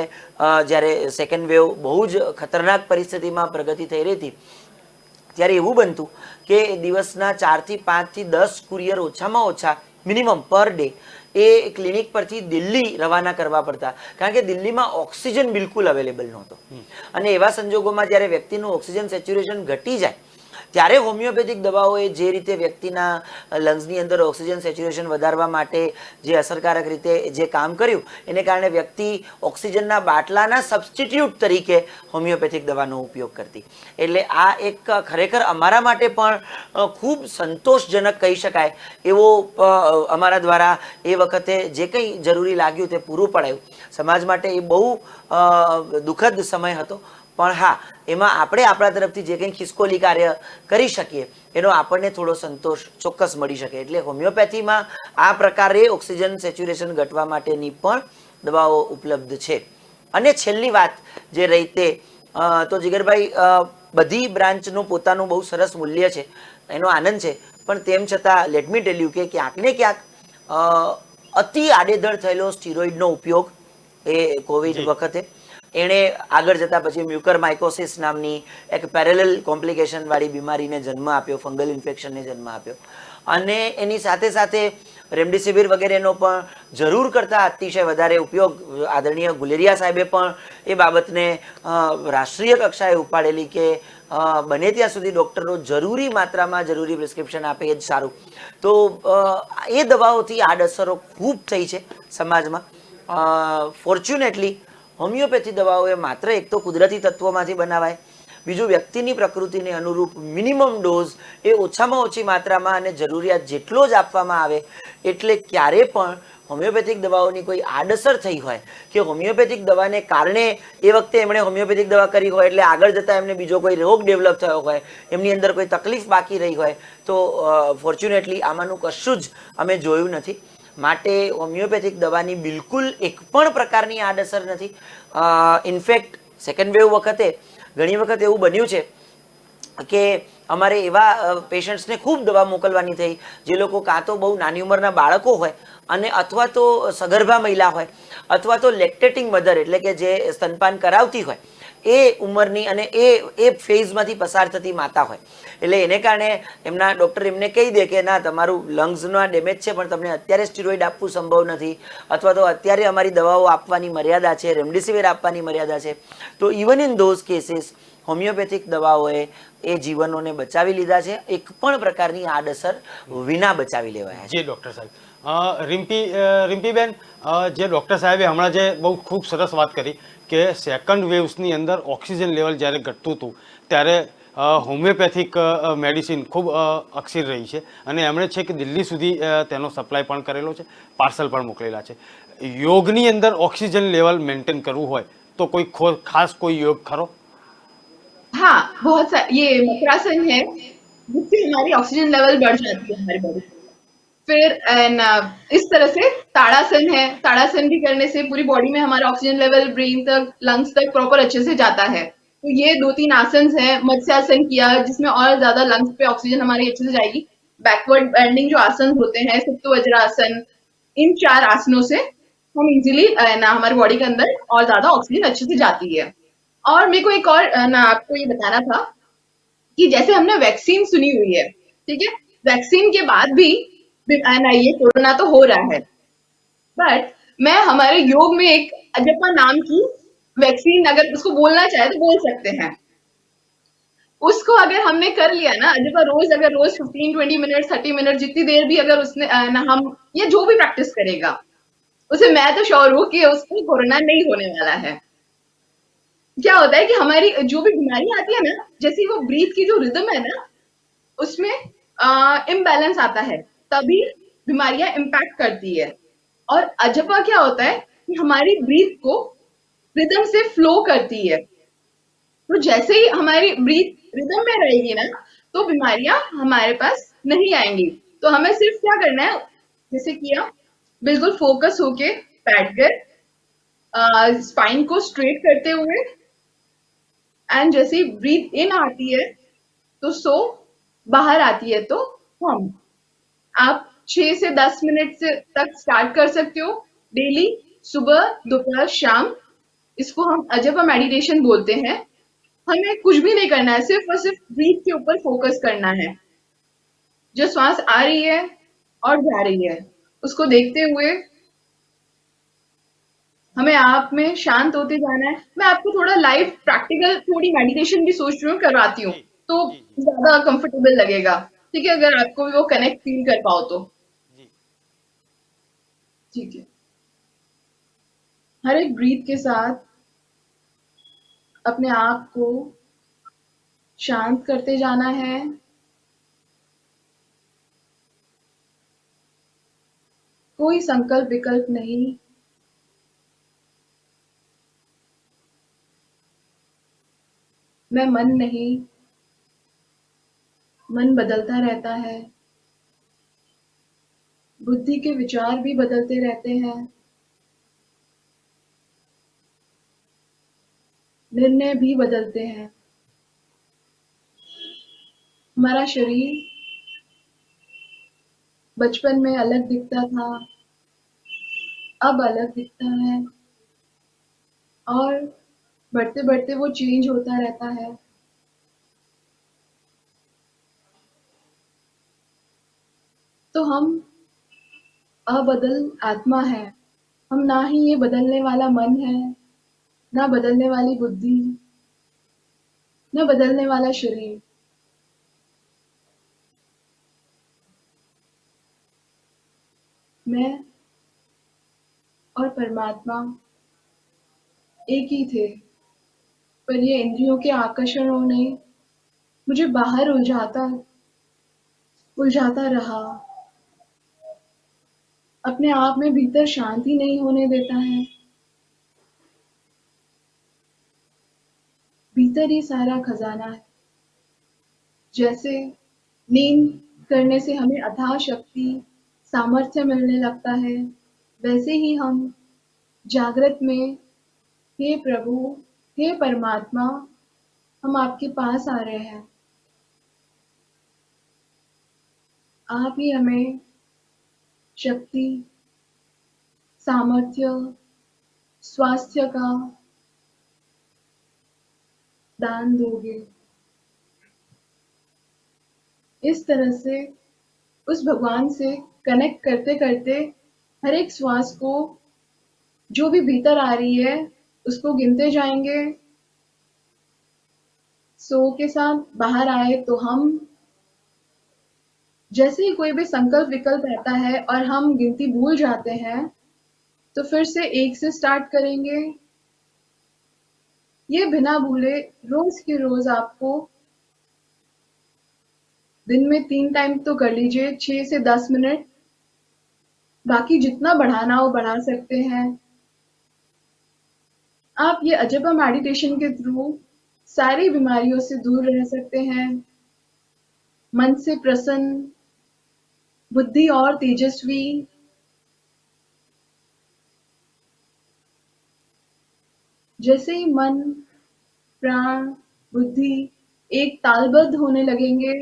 જ્યારે સેકન્ડ વેવ બહુ જ ખતરનાક પરિસ્થિતિમાં પ્રગતિ થઈ રહી હતી ત્યારે એવું બનતું કે દિવસના 4 થી 5 થી 10 કુરિયર ઓછામાં ઓછા મિનિમમ પર ડે એ ક્લિનિક પરથી દિલ્હી રવાના કરવા પડતા, કારણ કે દિલ્હીમાં ઓક્સિજન બિલકુલ અવેલેબલ નહોતો. અને એવા સંજોગોમાં જ્યારે વ્યક્તિનું ઓક્સિજન સેચ્યુરેશન ઘટી જાય ત્યારે હોમિયોપેથિક દવાઓએ જે રીતે વ્યક્તિના લંગ્સની અંદર ઓક્સિજન સેચ્યુરેશન વધારવા માટે જે અસરકારક રીતે જે કામ કર્યું એને કારણે વ્યક્તિ ઓક્સિજનના બાટલાના સબસ્ટિટ્યૂટ તરીકે હોમિયોપેથિક દવાનો ઉપયોગ કરતી. એટલે આ એક ખરેખર અમારા માટે પણ ખૂબ સંતોષજનક કહી શકાય એવો અમારા દ્વારા એ વખતે જે કંઈ જરૂરી લાગ્યું તે પૂરું પડાયું. સમાજ માટે એ બહુ દુઃખદ સમય હતો, પણ હા, એમાં આપણે આપણા તરફથી જે કંઈ ખિસકોલી કાર્ય કરી શકીએ એનો આપણને થોડો સંતોષ ચોક્કસ મળી શકે. એટલે હોમિયોપેથીમાં આ પ્રકારે ઓક્સિજન સેચ્યુરેશન ઘટવા માટેની પણ દવાઓ ઉપલબ્ધ છે. અને છેલ્લી વાત જે રહી તે તો જીગરભાઈ, બધી બ્રાન્ચનું પોતાનું બહુ સરસ મૂલ્ય છે, એનો આનંદ છે, પણ તેમ છતાં લેટ મી ટેલ યુ કે ક્યાંક ને ક્યાંક અતિ આડેધડ થયેલો સ્ટીરોઇડનો ઉપયોગ એ કોવિડ વખતે એણે આગળ જતા પછી મ્યુકર માઇકોસિસ નામની એક પેરેલલ કોમ્પ્લિકેશન વાળી બીમારીને જન્મ આપ્યો, ફંગલ ઇન્ફેક્શનને જન્મ આપ્યો. અને એની સાથે સાથે રેમડેસિવિર વગેરેનો પણ જરૂર કરતાં અતિશય વધારે ઉપયોગ આદરણીય ગુલેરિયા સાહેબે પણ એ બાબતને રાષ્ટ્રીય કક્ષાએ ઉપાડેલી કે બને ત્યાં સુધી ડૉક્ટરો જરૂરી માત્રામાં જરૂરી પ્રિસ્ક્રિપ્શન આપે એ જ સારું. તો એ દવાઓથી આડઅસરો ખૂબ થઈ છે સમાજમાં. ફોર્ચ્યુનેટલી હોમિયોપેથી દવાઓ એ માત્ર એક તો કુદરતી તત્વોમાંથી બનાવાય, બીજું વ્યક્તિની પ્રકૃતિને અનુરૂપ મિનિમમ ડોઝ એ ઓછામાં ઓછી માત્રામાં અને જરૂરિયાત જેટલો જ આપવામાં આવે. એટલે ક્યારે પણ હોમિયોપેથિક દવાઓની કોઈ આડઅસર થઈ હોય કે હોમિયોપેથિક દવાને કારણે એ વખતે એમણે હોમિયોપેથિક દવા કરી હોય એટલે આગળ જતાં એમને બીજો કોઈ રોગ ડેવલપ થયો હોય, એમની અંદર કોઈ તકલીફ બાકી રહી હોય, તો ફોર્ચ્યુનેટલી આમાંનું કશું જ અમે જોયું નથી. માટે હોમિયોપેથિક દવાની બિલકુલ એક પણ પ્રકારની આડઅસર નથી. ઇનફેક્ટ સેકન્ડ વેવ વખતે ઘણી વખત એવું બન્યું છે કે અમારે એવા પેશન્ટ્સને ખૂબ દવા મોકલવાની થઈ જે લોકો કાં તો બહુ નાની ઉંમરના બાળકો હોય અને અથવા તો સગર્ભા મહિલા હોય અથવા તો લેક્ટેટિંગ મધર એટલે કે જે સ્તનપાન કરાવતી હોય એ ઉંમરની અને એ ફેઝમાંથી પસાર થતી માતા હોય. એટલે એને કારણે એમના ડૉક્ટર એમને કહી દે કે ના, તમારું લંગ્સનો ડેમેજ છે પણ તમને અત્યારે સ્ટીરોઇડ આપવું સંભવ નથી, અથવા તો અત્યારે અમારી દવાઓ આપવાની મર્યાદા છે, રેમડેસિવિર આપવાની મર્યાદા છે. તો even in those cases homeopathic દવાઓએ એ જીવનોને બચાવી લીધા છે. એક પણ પ્રકારની આડઅસર વિના બચાવી લેવાયા છે. જી ડૉક્ટર સાહેબ. રિમ્પીબેન, જે ડૉક્ટર સાહેબે હમણાં જે બહુ ખૂબ સરસ વાત કરી કે સેકન્ડ વેવ્સની અંદર ઓક્સિજન લેવલ જ્યારે ઘટતું હતું ત્યારે હોમિયોપેથિક મેડિસિન ખૂબ અક્ષીર રહી છે અને એમણે છે કે દિલ્હી સુધી તેનો સપ્લાય પણ કરેલો છે, પાર્સલ પણ મોકલેલા છે. યોગની અંદર ઓક્સિજન લેવલ મેન્ટેન કરવું હોય તો કોઈ ખાસ કોઈ યોગ ખરો? हाँ, बहुत ये मकरासन है जिससे हमारी ऑक्सीजन लेवल बढ़ जाती है हमारी बॉडी। फिर इस तरह से ताड़ासन है, ताड़ासन भी करने से पूरी बॉडी में हमारा ऑक्सीजन लेवल ब्रेन तक, लंग्स तक प्रॉपर अच्छे से जाता है। तो ये 2-3 आसन है। मत्स्यासन किया जिसमें और ज्यादा लंग्स पे ऑक्सीजन हमारी अच्छे से जाएगी। बैकवर्ड बेंडिंग जो आसन होते हैं, सुप्त वज्रासन, इन 4 आसनों से हम इजीली ना हमारी बॉडी के अंदर और ज्यादा ऑक्सीजन अच्छे से जाती है। और मेरे को एक और ना आपको ये बताना था कि जैसे हमने वैक्सीन सुनी हुई है, ठीक है, वैक्सीन के बाद भी ना ये कोरोना तो हो रहा है, बट मैं हमारे योग में एक अजपा नाम की वैक्सीन, अगर उसको बोलना चाहे तो बोल सकते हैं, उसको अगर हमने कर लिया ना अजपा, अगर रोज 15-20 मिनट 30 मिनट जितनी देर भी अगर उसने ना हम ये जो भी प्रैक्टिस करेगा उसे, मैं तो श्योर हूं कि उसको कोरोना नहीं होने वाला है। क्या होता है कि हमारी जो भी बीमारी आती है ना, जैसे वो ब्रीथ की जो रिदम है ना उसमें इम्बैलेंस आता है, तभी बीमारियां इम्पैक्ट करती है। और अजपा क्या होता है कि हमारी ब्रीथ को रिदम से फ्लो करती है। तो जैसे ही हमारी ब्रीथ रिदम में रहेगी ना तो बीमारियां हमारे पास नहीं आएंगी। तो हमें सिर्फ क्या करना है, जैसे किया, बिल्कुल फोकस होके बैठकर स्पाइन को स्ट्रेट करते हुए, एंड जैसे ब्रीथ इन आती है तो सो, बाहर आती है तो हम। आप 6 से 10 मिनट से तक स्टार्ट कर सकते हो डेली, सुबह दोपहर शाम। इसको हम अजपा मेडिटेशन बोलते हैं। हमें कुछ भी नहीं करना है, सिर्फ और सिर्फ ब्रीथ के ऊपर फोकस करना है। जो श्वास आ रही है और जा रही है उसको देखते हुए हमें आप में शांत होते जाना है। मैं आपको थोड़ा लाइव प्रैक्टिकल थोड़ी मेडिटेशन भी सोच रही हूँ, करवाती हूँ। तो ज्यादा कंफर्टेबल लगेगा। ठीक है, अगर आपको भी वो कनेक्ट फील कर पाओ तो। जी ठीक है, हर एक ब्रीथ के साथ अपने आप को शांत करते जाना है। कोई संकल्प विकल्प नहीं, मैं मन नहीं, मन बदलता रहता है, बुद्धि के विचार भी बदलते रहते हैं, निर्णय भी बदलते हैं। हमारा शरीर बचपन में अलग दिखता था, अब अलग दिखता है, और बढ़ते बढ़ते वो चेंज होता रहता है। तो हम अबदल आत्मा है, हम ना ही ये बदलने वाला मन है, ना बदलने वाली बुद्धि, ना बदलने वाला शरीर। मैं और परमात्मा एक ही थे, पर ये इंद्रियों के आकर्षणों ने मुझे बाहर उलझाता रहा, अपने आप में भीतर शांति नहीं होने देता है। भीतर ही सारा खजाना है। जैसे नींद करने से हमें अथाह शक्ति, सामर्थ्य मिलने लगता है, वैसे ही हम जागृत में, हे प्रभु, हे परमात्मा, हम आपके पास आ रहे हैं। आप ही हमें शक्ति, सामर्थ्य, स्वास्थ्य का दान दोगे। इस तरह से उस भगवान से कनेक्ट करते करते हर एक श्वास को, जो भी भीतर आ रही है, उसको गिनते जाएंगे। 100 के साथ बाहर आए तो हम, जैसे ही कोई भी संकल्प विकल्प रहता है और हम गिनती भूल जाते हैं, तो फिर से 1 से स्टार्ट करेंगे। ये बिना भूले रोज के रोज आपको दिन में 3 टाइम तो कर लीजिए, 6 से 10 मिनट। बाकी जितना बढ़ाना हो बढ़ा सकते हैं। आप ये अजपा मेडिटेशन के थ्रू सारी बीमारियों से दूर रह सकते हैं, मन से प्रसन्न, बुद्धि और तेजस्वी। जैसे ही मन, प्राण, बुद्धि एक तालबद्ध होने लगेंगे,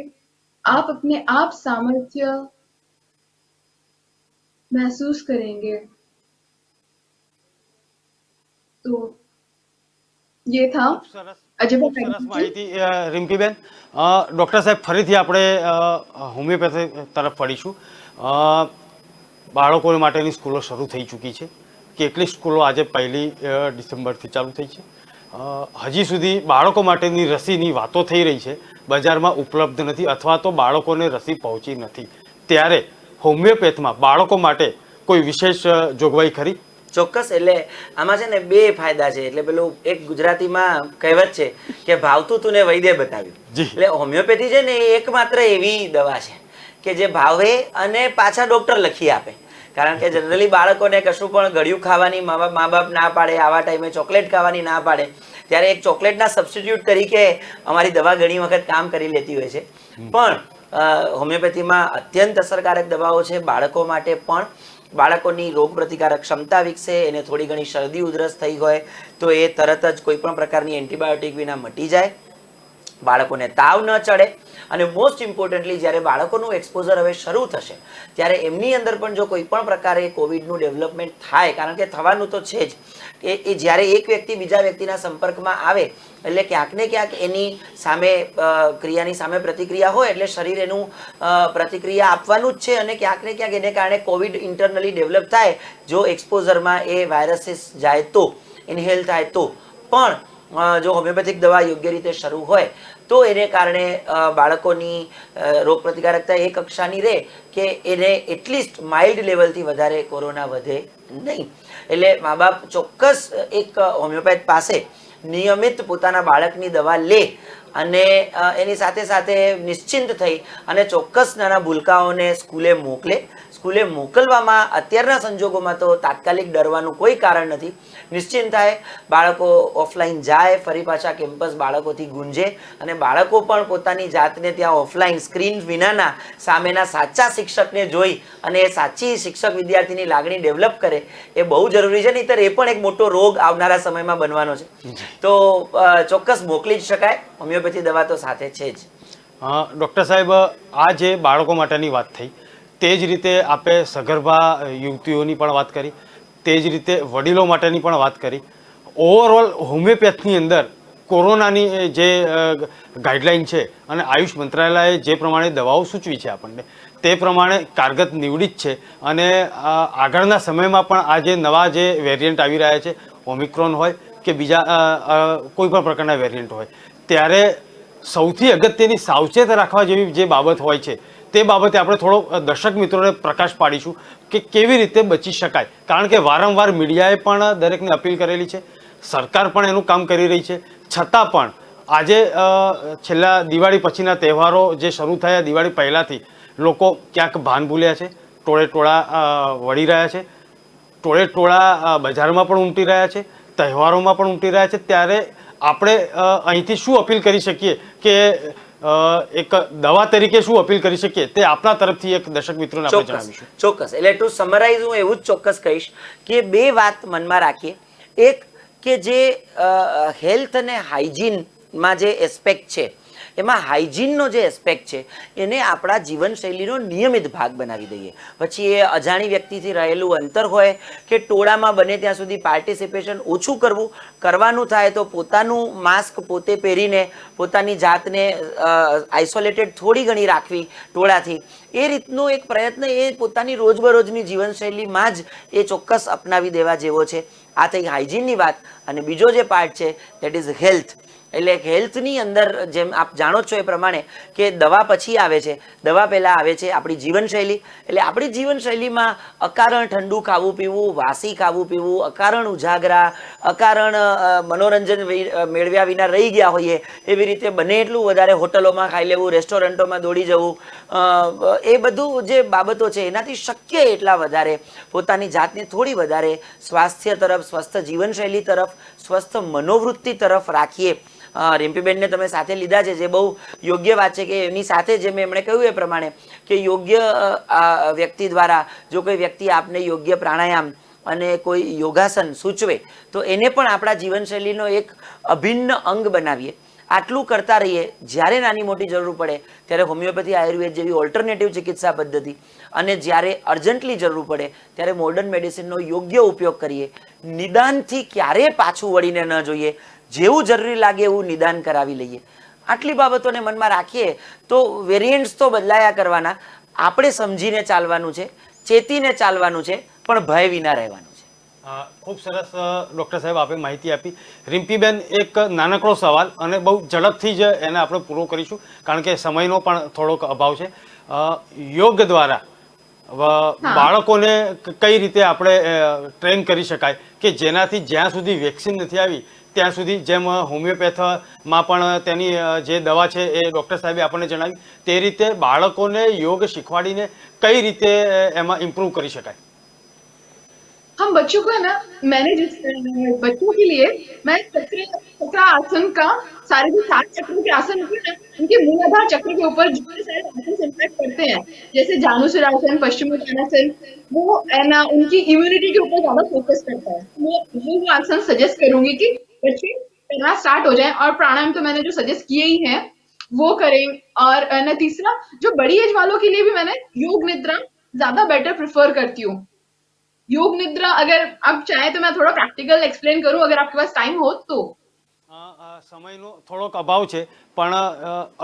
आप अपने आप सामर्थ्य महसूस करेंगे। तो ये था ખૂબ સરસ अजपा ખૂબ સરસ मेडिटेशन। માહિતી રિમ્પીબેન. ડૉક્ટર સાહેબ ફરીથી આપણે હોમિયોપેથી તરફ પડીશું. બાળકો માટેની સ્કૂલો શરૂ થઈ ચૂકી છે. કેટલીક સ્કૂલો આજે 1 ડિસેમ્બરથી ચાલુ થઈ છે. હજી સુધી બાળકો માટેની રસીની વાતો થઈ રહી છે, બજારમાં ઉપલબ્ધ નથી અથવા તો બાળકોને રસી પહોંચી નથી. ત્યારે હોમિયોપેથમાં બાળકો માટે કોઈ વિશેષ જોગવાઈ ખરી? ચોક્કસ. એટલે આમાં છે ને બે ફાયદા છે. એટલે પેલું એક ગુજરાતીમાં કહેવત છે કે ભાવતું તું ને વૈદ્ય બતાવ્યું. જી. એટલે હોમિયોપેથી છે ને એ એકમાત્ર એવી દવા છે કે જે ભાવે અને પાછા ડોક્ટર લખી આપે. કારણ કે જનરલી બાળકોને કશું પણ ગળ્યું ખાવાની મા બાપ ના પાડે, આવા ટાઈમે ચોકલેટ ખાવાની ના પાડે, ત્યારે એક ચોકલેટના સબસ્ટિટ્યુટ તરીકે અમારી દવા ઘણી વખત કામ કરી લેતી હોય છે. પણ હોમિયોપેથીમાં અત્યંત અસરકારક દવાઓ છે. બાળકો માટે પણ બાળકોની રોગ પ્રતિકારક ક્ષમતા વિકસે, એને થોડી ઘણી શરદી ઉધરસ થઈ હોય તો એ તરત જ કોઈ પણ પ્રકારની એન્ટીબાયોટિક વિના મટી જાય, બાળકોને તાવ ન ચડે. અને મોસ્ટ ઇમ્પોર્ટન્ટલી જ્યારે બાળકોનું એક્સપોઝર હવે શરૂ થશે ત્યારે એમની અંદર પણ જો કોઈ પણ પ્રકારે કોવિડનું ડેવલપમેન્ટ થાય, કારણ કે થવાનું તો છે જ, એ જ્યારે એક વ્યક્તિ બીજા વ્યક્તિના સંપર્કમાં આવે એટલે ક્યાંક ને ક્યાંક એની સામે ક્રિયાની સામે પ્રતિક્રિયા હોય, એટલે શરીર એનું પ્રતિક્રિયા આપવાનું જ છે. અને ક્યાંક ને ક્યાંક એને કારણે કોવિડ ઇન્ટરનલી ડેવલપ થાય, જો એક્સપોઝરમાં એ વાયરસીસ જાય તો, ઇન્હેલ થાય તો. પણ જો હોમિયોપેથિક દવા યોગ્ય રીતે શરૂ હોય તો એને કારણે બાળકોની રોગપ્રતિકારકતા એ કક્ષાની રહે કે એને એટલીસ્ટ માઇલ્ડ લેવલથી વધારે કોરોના વધે નહીં. એટલે મા બાપ ચોક્કસ એક હોમિયોપેથ પાસે નિયમિત પોતાના બાળકની દવા લે અને એની સાથે સાથે નિશ્ચિંત થઈ અને ચોક્કસ નાના ભૂલકાઓને સ્કૂલે મોકલે. સ્કૂલે મોકલવામાં અત્યારના સંજોગોમાં તો તાત્કાલિક ડરવાનું કોઈ કારણ નથી. નિશ્ચિંત થાય, બાળકો ઓફલાઈન જાય, ફરી પાછા કેમ્પસ બાળકોથી ગુંજે અને બાળકો પણ પોતાની જાતને ત્યાં ઓફલાઈન સ્ક્રીન વિનાના સામેના સાચા શિક્ષકને જોઈ અને એ સાચી શિક્ષક વિદ્યાર્થીની લાગણી ડેવલપ કરે એ બહુ જરૂરી છે. નહીંતર એ પણ એક મોટો રોગ આવનારા સમયમાં બનવાનો છે. તો ચોક્કસ મોકલી જ શકાય. હોમિયોપેથી દવા તો સાથે છે જ. ડૉક્ટર સાહેબ, આ જે બાળકો માટેની વાત થઈ, તે જ રીતે આપે સગર્ભા યુવતીઓની પણ વાત કરી, તે જ રીતે વડીલો માટેની પણ વાત કરી. ઓવરઓલ હોમિયોપેથની અંદર કોરોનાની જે ગાઈડલાઈન છે અને આયુષ મંત્રાલયે જે પ્રમાણે દવાઓ સૂચવી છે આપણને, તે પ્રમાણે કારગત નીવડી જ છે. અને આગળના સમયમાં પણ આ જે નવા જે વેરિયન્ટ આવી રહ્યા છે, ઓમિક્રોન હોય કે બીજા કોઈ પણ પ્રકારના વેરિયન્ટ હોય, ત્યારે સૌથી અગત્યની સાવચેત રાખવા જેવી જે બાબત હોય છે તે બાબતે આપણે થોડો દર્શક મિત્રોને પ્રકાશ પાડીશું કે કેવી રીતે બચી શકાય. કારણ કે વારંવાર મીડિયાએ પણ દરેકને અપીલ કરેલી છે, સરકાર પણ એનું કામ કરી રહી છે, છતાં પણ આજે છેલ્લા દિવાળી પછીના તહેવારો જે શરૂ થયા, દિવાળી પહેલાંથી લોકો ક્યાંક ભાન ભૂલ્યા છે, ટોળે ટોળા વળી રહ્યા છે, ટોળે ટોળા બજારમાં પણ ઉમટી રહ્યા છે, તહેવારોમાં પણ ઉમટી રહ્યા છે. ત્યારે આપણે અહીંથી શું અપીલ કરી શકીએ કે એક દવા તરીકે શું અપીલ કરી શકીએ તે આપણા તરફથી એક દર્શક મિત્રોને આપણે જણાવીશું. ચોક્કસ. એટલે ટુ સમરાઇઝ હું એવું જ ચોક્કસ કહીશ કે બે વાત મનમાં રાખીએ. એક કે જે હેલ્થ અને હાઇજીનમાં જે એસ્પેક્ટ છે, એમાં હાઇજીનનો જે એસ્પેક્ટ છે એને આપણા જીવનશૈલીનો નિયમિત ભાગ બનાવી દઈએ. પછી એ અજાણી વ્યક્તિથી રહેલું અંતર હોય કે ટોળામાં બને ત્યાં સુધી પાર્ટિસિપેશન ઓછું કરવાનું થાય તો પોતાનું માસ્ક પોતે પહેરીને પોતાની જાતને આઇસોલેટેડ થોડી ઘણી રાખવી ટોળાથી, એ રીતનો એક પ્રયત્ન એ પોતાની રોજબરોજની જીવનશૈલીમાં જ એ ચોક્કસ અપનાવી દેવા જેવો છે. આ થઈ હાઇજીનની વાત. અને બીજો જે પાર્ટ છે દેટ ઇઝ હેલ્થ. એટલે હેલ્થની અંદર જેમ આપ જાણો છો એ પ્રમાણે કે દવા પછી આવે છે, દવા પહેલાં આવે છે આપણી જીવનશૈલી. એટલે આપણી જીવનશૈલીમાં અકારણ ઠંડુ ખાવું પીવું, વાસી ખાવું પીવું, અકારણ ઉજાગરા, અકારણ મનોરંજન મેળવ્યા વિના રહી ગયા હોઈએ, એવી રીતે બને એટલું વધારે હોટલોમાં ખાઈ લેવું, રેસ્ટોરન્ટોમાં દોડી જવું, એ બધું જે બાબતો છે એનાથી શક્ય એટલા વધારે પોતાની જાતને થોડી વધારે સ્વાસ્થ્ય તરફ, સ્વસ્થ જીવનશૈલી તરફ, સ્વસ્થ મનોવૃત્તિ તરફ રાખીએ. રિમ્પીબેનને તમે સાથે લીધા છે, જે બહુ યોગ્ય વાત છે કે એની સાથે જે મેં એમણે કહ્યું એ પ્રમાણે કે યોગ્ય વ્યક્તિ દ્વારા જો કોઈ વ્યક્તિ આપને યોગ્ય પ્રાણાયામ અને કોઈ યોગાસન સૂચવે તો એને પણ આપણા જીવનશૈલીનો એક અભિન્ન અંગ બનાવીએ. આટલું કરતા રહીએ. જ્યારે નાની મોટી જરૂર પડે ત્યારે હોમિયોપેથી, આયુર્વેદ જેવી ઓલ્ટરનેટિવ ચિકિત્સા પદ્ધતિ, અને જ્યારે અર્જન્ટલી જરૂર પડે ત્યારે મોડર્ન મેડિસિનનો યોગ્ય ઉપયોગ કરીએ. નિદાનથી ક્યારેય પાછું વળીને ન જોઈએ. જેવું જરૂરી લાગે એવું નિદાન કરાવી લઈએ. આટલી બાબતોને મનમાં રાખીએ તો વેરિયન્ટ્સ તો બદલાયા કરવાના, આપણે સમજીને ચાલવાનું છે, ચેતીને ચાલવાનું છે, પણ ભય વિના રહેવાનું છે. ખૂબ સરસ ડૉક્ટર સાહેબ આપે માહિતી આપી. રિમ્પીબેન, એક નાનકડો સવાલ અને બહુ ઝડપથી જ એને આપણે પૂરો કરીશું કારણ કે સમયનો પણ થોડોક અભાવ છે. યોગ દ્વારા બાળકોને કઈ રીતે આપણે ટ્રેન કરી શકાય કે જેનાથી જ્યાં સુધી વેક્સિન નથી આવી ત્યાં સુધી, જેમ હોમિયોપેથમાં પણ તેની જે દવા છે એ ડૉક્ટર સાહેબે આપણને જણાવી, તે રીતે બાળકોને યોગ શીખવાડીને કઈ રીતે એમાં ઇમ્પ્रूव કરી શકાય? हम बच्चों को है ना, मैंने जिस बच्चों के लिए मैं चक्र आसन का सारे जो 7 चक्रों के आसन होते हैं ना, उनके मूलाधार चक्र के ऊपर जितने सारे आसन इम्पैक्ट करते हैं, जैसे जानुसिरासन, पश्चिमोत्तानासन, वो है ना उनकी इम्यूनिटी के ऊपर ज्यादा फोकस करता है. वो आसन सजेस्ट करूंगी कि बच्चे करना स्टार्ट हो जाए. और प्राणायाम तो मैंने जो सजेस्ट किए ही हैं वो करें. और ना तीसरा, जो बड़ी एज वालों के लिए भी मैंने योग निद्रा ज्यादा बेटर प्रिफर करती हूँ. योग निद्रा अगर आप चाहें तो मैं थोड़ा प्रैक्टिकल एक्सप्लेन करूं अगर आपके पास टाइम हो तो. સમયનો થોડોક અભાવ છે પણ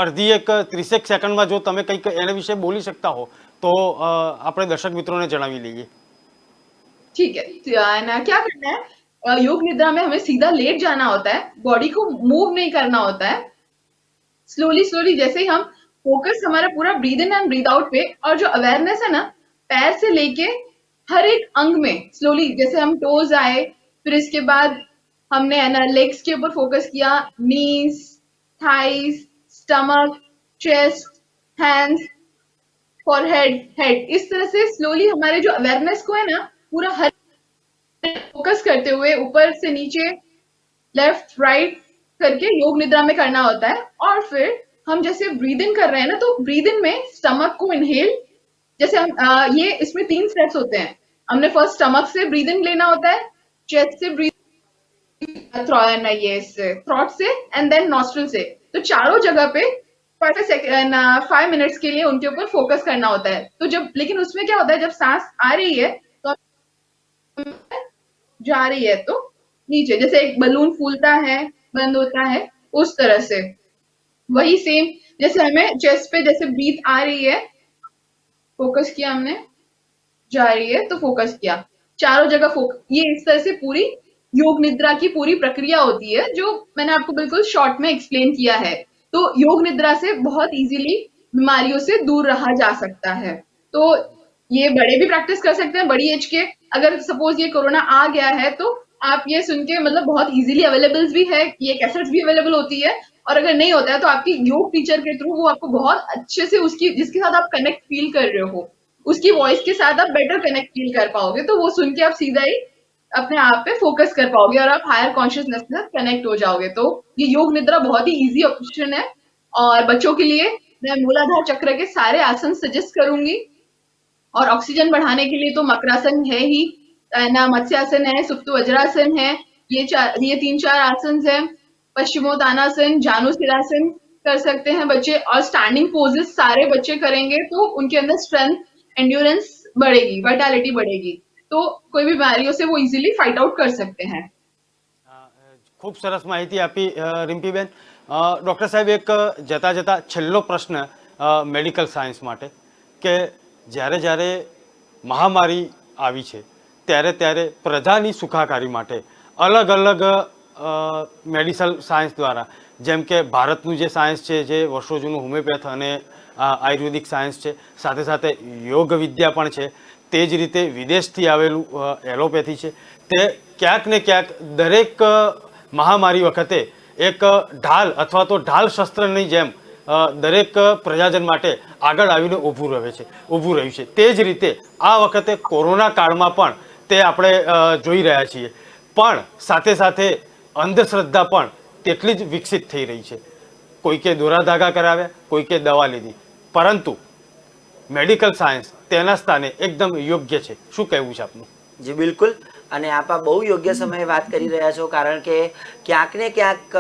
અડધી એક 30 સેકન્ડમાં જો તમે કંઈક એના વિશે બોલી શકતા હો તો આપણે દર્શક મિત્રોને જણાવી લઈએ. ठीक है. क्या करना है योग निद्रा में हमें सीधा लेट जाना होता है, बॉडी को मूव नहीं करना होता है। स्लोली स्लोली जैसे ही हम फोकस हमारा पूरा breathe in and breathe out पे, और जो अवेयरनेस है ना, पैर से लेके हर एक अंग में स्लोली, जैसे हम टोज आए, फिर इसके बाद हमने है ना लेग्स के ऊपर फोकस किया, knees, thighs, stomach, chest, hands, forehead, head, इस तरह से स्लोली हमारे जो अवेयरनेस को है ना पूरा हर फोकस करते हुए ऊपर से नीचे, लेफ्ट राइट करके योग निद्रा में करना होता है। और फिर हम जैसे ब्रीद इन कर रहे हैं ना, तो ब्रीद इन में स्टमक को इनहेल, जैसे हम ये इसमें 3 स्टेप्स होते हैं। हमने फर्स्ट स्टमक से ब्रीद इन लेना होता है, चेस्ट से ब्रीद, ये थ्रोट से, एंड देन नॉस्ट्रल से। तो चारों जगह पे 5 मिनट्स के लिए उनके ऊपर फोकस करना होता है। तो जब, लेकिन उसमें क्या होता है, जब सांस आ रही है तो जा रही है तो नीचे, जैसे एक बलून फूलता है बंद होता है, उस तरह से। वही सेम, जैसे हमें चेस्ट पे जैसे ब्रीथ आ रही है, फोकस किया हमने, जा रही है तो फोकस किया, चारों जगह फोकस। ये इस तरह से पूरी योग निद्रा की पूरी प्रक्रिया होती है, जो मैंने आपको बिल्कुल शॉर्ट में एक्सप्लेन किया है। तो योग निद्रा से बहुत इजीली बीमारियों से दूर रहा जा सकता है। तो ये बड़े भी प्रैक्टिस कर सकते हैं, बड़ी एज के। अगर सपोज ये कोरोना आ गया है तो आप ये सुन के, मतलब बहुत इजीली अवेलेबल भी है, ये कैसेट्स भी अवेलेबल होती है। और अगर नहीं होता है तो आपकी योग टीचर के थ्रू वो आपको बहुत अच्छे से, उसकी जिसके साथ आप कनेक्ट फील कर रहे हो, उसकी वॉइस के साथ आप बेटर कनेक्ट फील कर पाओगे। तो वो सुन के आप सीधा ही अपने आप पे फोकस कर पाओगे और आप हायर कॉन्शियसनेस से कनेक्ट हो जाओगे। तो ये योग निद्रा बहुत ही इजी ऑप्शन है। और बच्चों के लिए मैं मूलाधार चक्र के सारे आसन सजेस्ट करूंगी। और ऑक्सीजन बढ़ाने के लिए तो मकरासन है ही ना, मत्स्यासन है, सुप्त वज्रासन है, ये 3-4 आसन है। पश्चिमोत्तानासन, जानुशिरासन कर सकते हैं बच्चे। और स्टैंडिंग पोजेस सारे बच्चे करेंगे तो उनके अंदर स्ट्रेंथ, एंड्योरेंस बढ़ेगी, वाइटैलिटी बढ़ेगी, तो कोई भी बीमारियों से वो इजीली फाइट आउट कर सकते हैं। ખૂબ સરસ માહિતી આપી રિમ્પીબેન. ડૉક્ટર સાહેબ, એક જતા જતા છેલ્લો પ્રશ્ન મેડિકલ સાયન્સ માટે, કે જ્યારે જ્યારે મહામારી આવી છે ત્યારે ત્યારે પ્રજાની સુખાકારી માટે અલગ અલગ મેડિકલ સાયન્સ દ્વારા, જેમ કે ભારતનું જે સાયન્સ છે, જે વર્ષો જૂનું હોમિયોપેથ અને આયુર્વેદિક સાયન્સ છે, સાથે સાથે યોગ વિદ્યા પણ છે, તે જ રીતે વિદેશથી આવેલું એલોપેથી છે, તે ક્યાંક ને ક્યાંક દરેક મહામારી વખતે એક ઢાલ અથવા તો ઢાલ શસ્ત્રની જેમ દરેક પ્રજાજન માટે આગળ આવીને ઊભું રહ્યું છે. તે જ રીતે આ વખતે કોરોના કાળમાં પણ તે આપણે જોઈ રહ્યા છીએ. પણ સાથે સાથે અંધશ્રદ્ધા પણ તેટલી જ વિકસિત થઈ રહી છે. કોઈકે દોરા ધાગા કરાવ્યા, કોઈકે દવા લીધી, પરંતુ મેડિકલ સાયન્સ તેના સ્થાને એકદમ યોગ્ય છે. શું કહેવું છે આપનું? જી બિલકુલ. અને આપ આ બહુ યોગ્ય સમયે વાત કરી રહ્યા છો, કારણ કે ક્યાંક ને ક્યાંક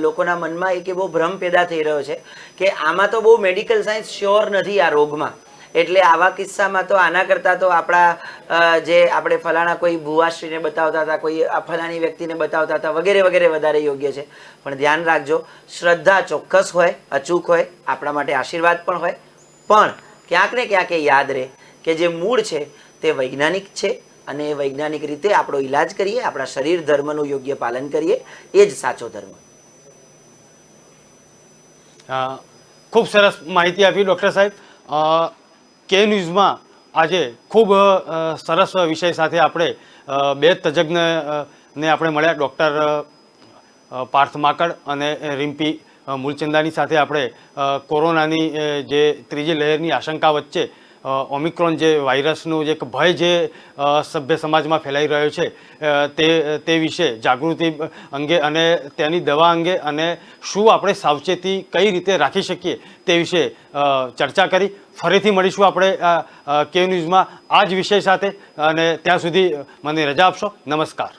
લોકોના મનમાં એક એવો ભ્રમ પેદા થઈ રહ્યો છે કે આમાં તો બહુ મેડિકલ સાયન્સ શ્યોર નથી આ રોગમાં, એટલે આવા કિસ્સામાં તો આના કરતાં તો આપણા જે આપણે ફલાણા કોઈ ભુવાશ્રીને બતાવતા હતા, કોઈ ફલાણી વ્યક્તિને બતાવતા હતા, વગેરે વગેરે વધારે યોગ્ય છે. પણ ધ્યાન રાખજો, શ્રદ્ધા ચોક્કસ હોય, અચૂક હોય, આપણા માટે આશીર્વાદ પણ હોય, પણ ક્યાંક ને ક્યાંક એ યાદ રહે કે જે મૂળ છે તે વૈજ્ઞાનિક છે, અને વૈજ્ઞાનિક રીતે આપણો ઈલાજ કરીએ, આપણા શરીર ધર્મનું યોગ્ય પાલન કરીએ, એ જ સાચો ધર્મ. ખૂબ સરસ માહિતી આપી ડૉક્ટર સાહેબ. કે ન્યૂઝમાં આજે ખૂબ સરસ વિષય સાથે આપણે બે તજજ્ઞને આપણે મળ્યા, ડૉક્ટર પાર્થ માકડ અને રિમ્પી મૂલચંદાની સાથે આપણે કોરોનાની જે ત્રીજી લહેરની આશંકા વચ્ચે ઓમિક્રોન જે વાયરસનો જે એક ભય જે સભ્ય સમાજમાં ફેલાઈ રહ્યો છે તે વિશે જાગૃતિ અંગે અને તેની દવા અંગે અને શું આપણે સાવચેતી કઈ રીતે રાખી શકીએ તે વિશે ચર્ચા કરી. ફરીથી મળીશું આપણે કે ન્યૂઝમાં આ જ વિષય સાથે, અને ત્યાં સુધી મને રજા આપશો. નમસ્કાર.